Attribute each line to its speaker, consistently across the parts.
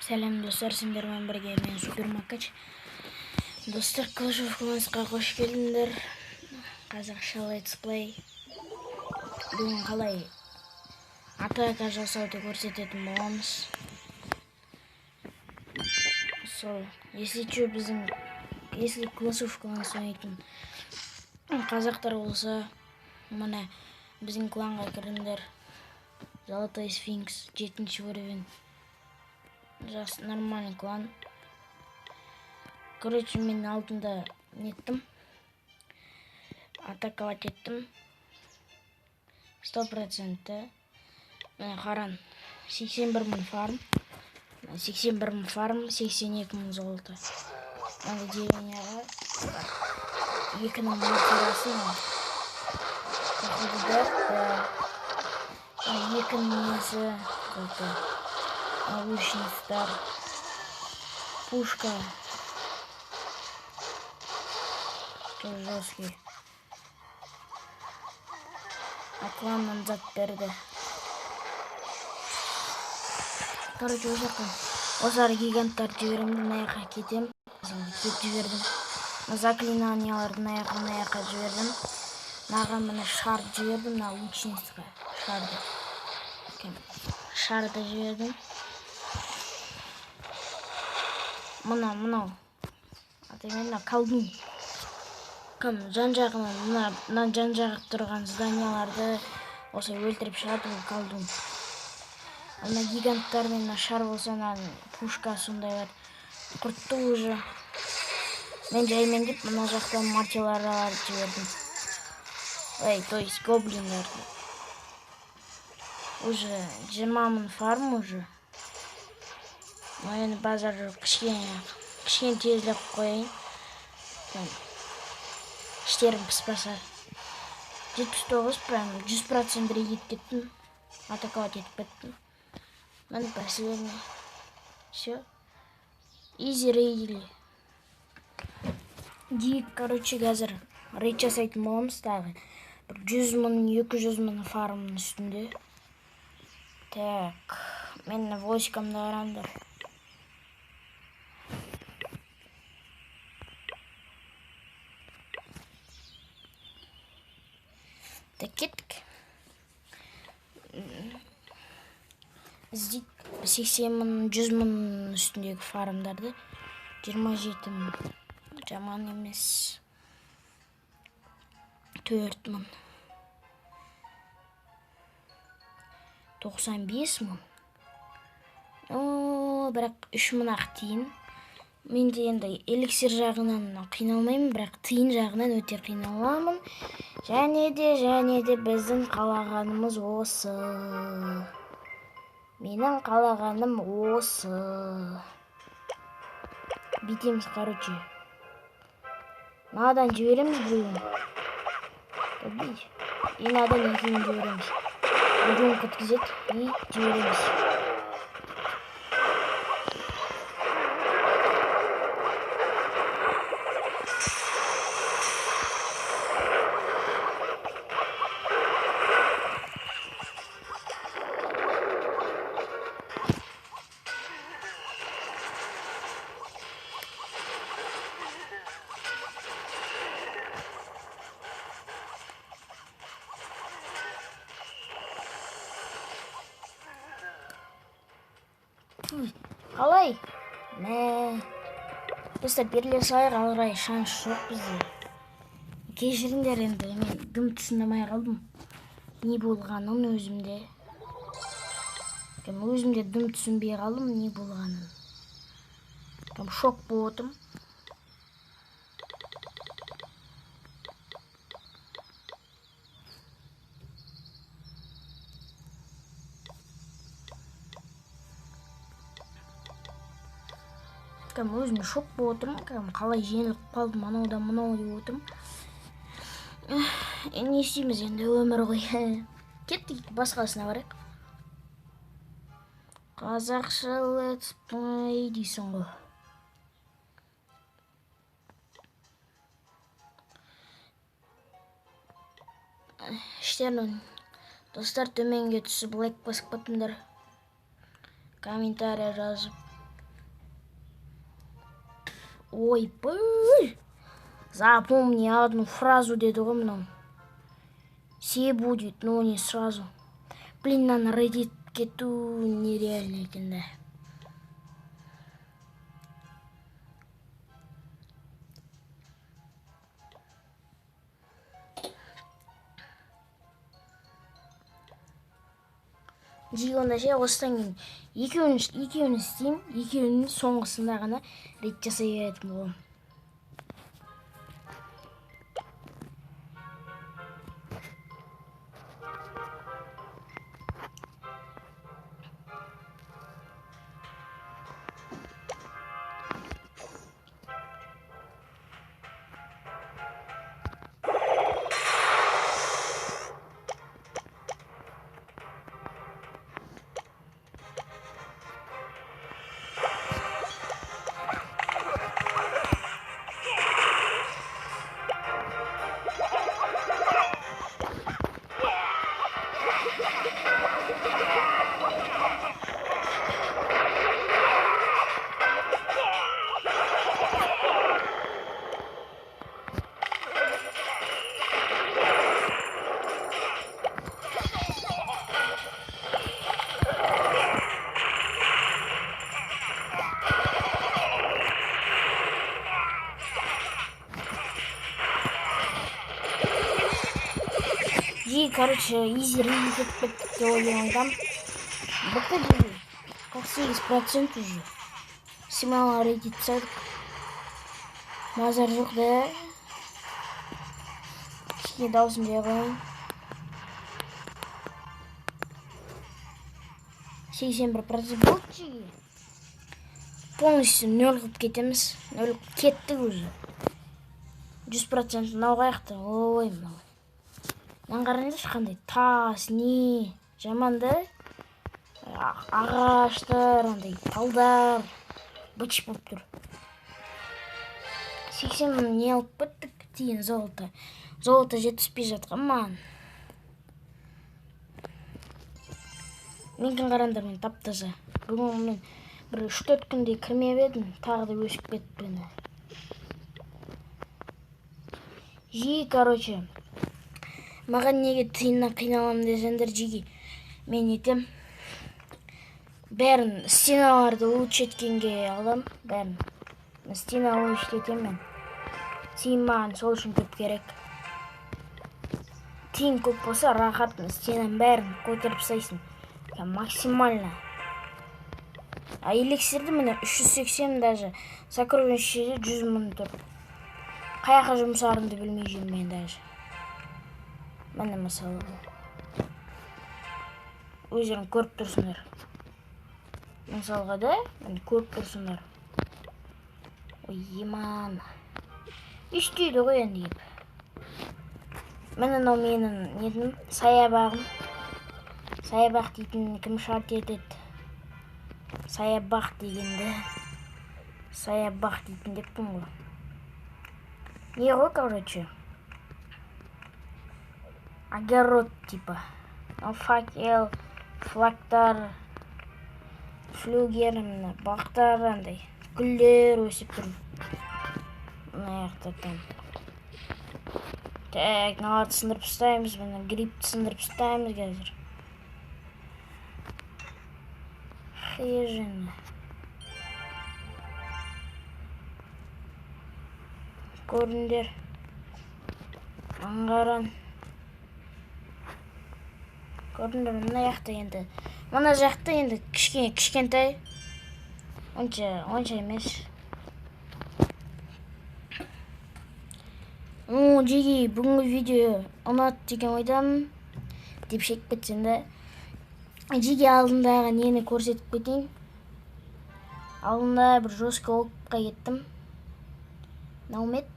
Speaker 1: Сәлем достар, сендермен бірге мен Супермакач. Достар, Clash of Clans'қа қош келдіңдер. Қазақша летсплей. Бүгін қалай атака жасауды көрсететін боламыз. Сол, если Clash of Clans ойнайтын қазақтар болса, мына біздің кланға кіріңдер. Золотой Сфинкс, 7-ші уровень. Жас, нормальный клан. Короче, мен алдында неттім. Атаковать еттім. 100%. Мен қаран. 81.000 фарм. 81.000 фарм, 82.000 золото. Ана деревняға 2-нің матерасын қоқыдыдар. 2-нің несі қоқы. Лучниктар. Пушка. Тоже жесткий. Акланнан зат берді. Короче, осылар гиганттар жіберімді, наяққа кетем. Кет жібердім. Заклинанияларды наяққа жібердім. Маған мына шард жібердім, мына лучництқа шарды. Шарды жібердім. Мынау. Атымен колдун. Жан-жағынан мына жан-жағы тұрған зданияларды осы өлтіріп шығады, бұл колдун. Ана гиганттар мен шар болса, пушка сондайлар құртты уже. Мен жаймен деп мына жақтан мартиларларды жібердім. То есть гоблиндарды. Уже 20.000 фарм уже. Но енді базар жоқ, кішкене тезлеп қойайын. Іштерім піспаса. 79, прям 100% рейдет кеттім. Атаковать етіп кеттім. Мен последний. Все. Изи рейдили. Дейік, короче, қазір рейд жасайтын боламыз тағы. 100.000, 200.000 фармның үстінде. Так, мен войскамды қараңдар. Так, кеттік. Іздейді 80.000, 100.000 үстіндегі фармдарды. 27.000. Жаман емес. 4.000. 95.000. Бірақ 3.000 ақ тиын. Мен де енді эликсир жағынан қиналмаймын, бірақ тиын жағынан өте қиналамын. Және де біздің қалағанымыз осы. Менің қалағаным осы. Битеміз, короче. Надан жібереміз бүгін. И надан екеуін жібереміз. Бүгін күткізет и жібереміз. Қалай? Достар, берле сайыр алғырай шанс жоқ бізде. Кешіріңдер енді, мен дым түсіндімай қалдым. Не болғанын өзімде. Өзімде дым түсінбей қалдым, не болғанын. Шок болдым. Өзім шок болып отырмын, қалай жеңіліп қалдым, мынау деп отырмын. Не істейміз енді, өмір ғой. Кеттік, басқасына барайық. Қазақша летсплей дейсің ғой. Іштерін достар, төменге түсіп лайк басып кетіңдер. Комментария жазып. Ой, пыль. Запомни одну фразу деді ғой мынау. Все будет, но не сразу. Блин, мынаны редит кету нереально екен да. Жиғанда ше осыдан кейін екеуін істеймін, екеуінің соңғысында ғана рейд жасай беретін боламын. Короче, изи рейд кетті ойлағандам. Бықты дейді. Как 8% уже. Максимал рейд етсек. Мазар жоқ да. Кішкене даусын жай қойын. 81% болды жеге. Полностью 0 қып кетеміз. 0 кетті уже. 100% мынау қаяқты. Ой, мынау. Мынаны қараңдаршы қандай тас, не жаманды. Ағаштар, андай талдар быч болып тұр. 80 не алып біттік, тиын золото. Золото жетіспей жатқан маған. Менің қараңдар, мен таптаза. Бүгін мен бір 3-4 күнде кірмеп едім, тағы да өсіп кетті. Жи, короче. Маған неге тиыннан қиналам десеңдер жеге. Мен етем. Бәрін стеналарды лучше еткенге алам. Бәрін. Стена лучше етем мен. Тиын маған сол үшін көп керек. Тиын көп болса рахат, стенаның бәрін көтеріп сайсын. Максимально. А эликсирді міне 380 даже. Сокровищеде 100 мың тұр. Қаяққа жұмсарымды білмей жүрмін мен даже. Міне мысалы. Өздерің көріп тұрсыңдар. Мысалға да, мен көріп тұрсыңдар. Ой, еман. Үштейді ғой енді еп. Міне менің нетім, саябағым. Саябақ дейтін кім шарт етеді. Саябақ дегенді. Саябақ дейтін деппін ғой. Не ғой, короче. Огород типа. Факел, флагтар, флюгер, бақтар, андай. Гүлдер өсіп тұр. Мына жақта там. Так, мыналарды сындырып тастаймыз, мына грибті сындырып тастаймыз қазір. Хижина. Көрдіңдер. Аңғаран. Көрдіңдер, мына жақта енді. Мына жақта енді кішкентай. Онша емес. Жеге, бүгінгі видео ұнады деген ойдамын. Деп шек кетсен де. Жеге алдындағы нені көрсетіп кетейін. Алдында бір жосқа оққа кеттім. Наумет?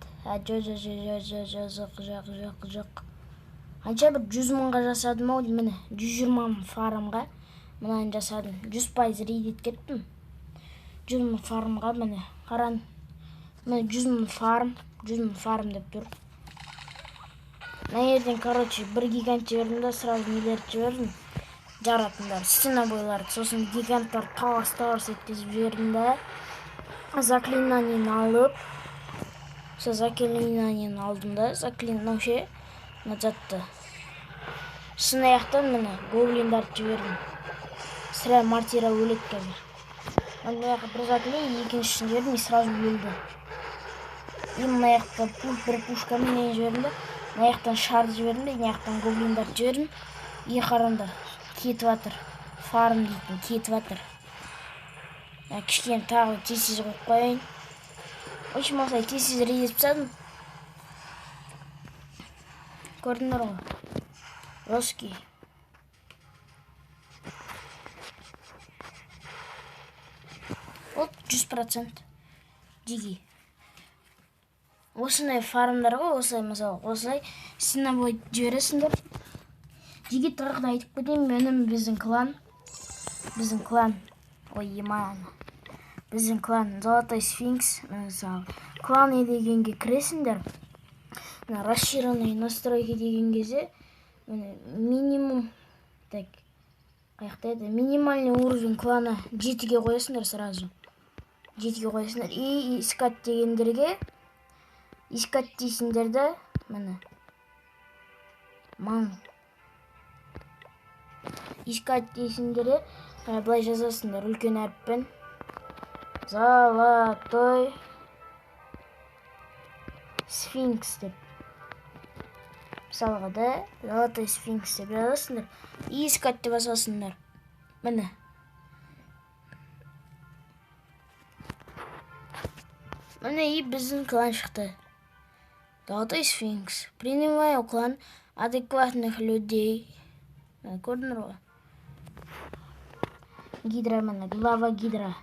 Speaker 1: Жоқ. Анша бір 100 мыңға жасадым ау, міне 120 мың фармға. Мұнайын жасадым. 100% рейдет кеттім. 100 мың фармға, міне қаран. Міне 100 мың фарм деп тұр. Мына ерден, короче, бір гигант жібердім да, сразу нелерді жібердім. Жаратындар, стена бойларды, сосын гиганттар талас-талас еттезіп жібердім да. заклинанияны алып, заклинанияны алдым да, вообще затты. Шын аяқтан міне гоблиндарды жібердім. Сірә мартира өледі қазір. Мына жаққа бір заклинание, екіншісін жібердім и сразу өлді. И мына жаққа бір пушкамен не жібердім да, мына жақтан шарды жібердім де, мына жақтан гоблиндарды жібердім. И қараңдар, кетіп жатыр. Фарм дейтін кетіп жатыр. Кішкене тағы тез қойып қояйын. В общем, осылай тез резіп тастадым. Көрдіңдер ғой? Русский. Вот 100% диги. Осындай фармдар ғой, осылай мысалы, осылай синабой жібересіңдер. Диги тағы да айтып кетейін, менің біздің клан, ой, еман. Біздің клан Золотой Сфинкс, мысалы, кланы дегенге кіресіңдер. Расширенные настройки деген кезде минимум, так, қаяқта еді, минимальный уровень клана 7-ге қоясыңдар сразу. 7-ге қоясыңдар. И искать дегендерге, искать дейсіңдерді, міне, маң. Искать дейсіңдерді, былай жазасыңдар үлкен әріппен. Золотой Сфинкс деп. Мысалға да, Золотой Сфинкс деп жазасыңдар. И искать деп басасыңдар. Міне. Міне и біздің клан шықты. Золотой Сфинкс. Принимаю клан адекватных людей. Көрдіңдер ғой? Гидра міне, глава гидра.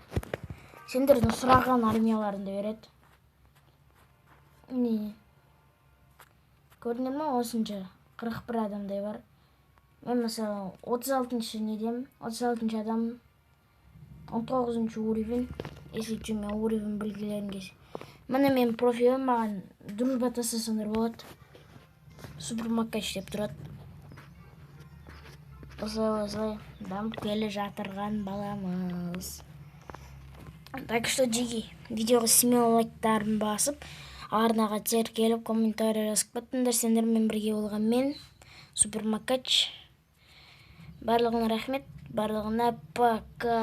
Speaker 1: Сендердің сұраған армияларында береді. Не. Көрдіңдер ма, осынша 41 адамдай бар. Мен мысалы 36-шы недем, 36-шы адам, 19-шы уровень, если че мен уровень білгілерін кесе. Міне мен профилім маған дружба тастасаңдар болады. Супермакач деп тұрады. Осылай дамып келе жатырған баламыз. Так что, диги, видеоға смело лайктарын басып, арнаға тер келіп, комментарий жазып кеттіңдер. Сендермен бірге болған мен, Супермакач. Барлығына рахмет, барлығына пока.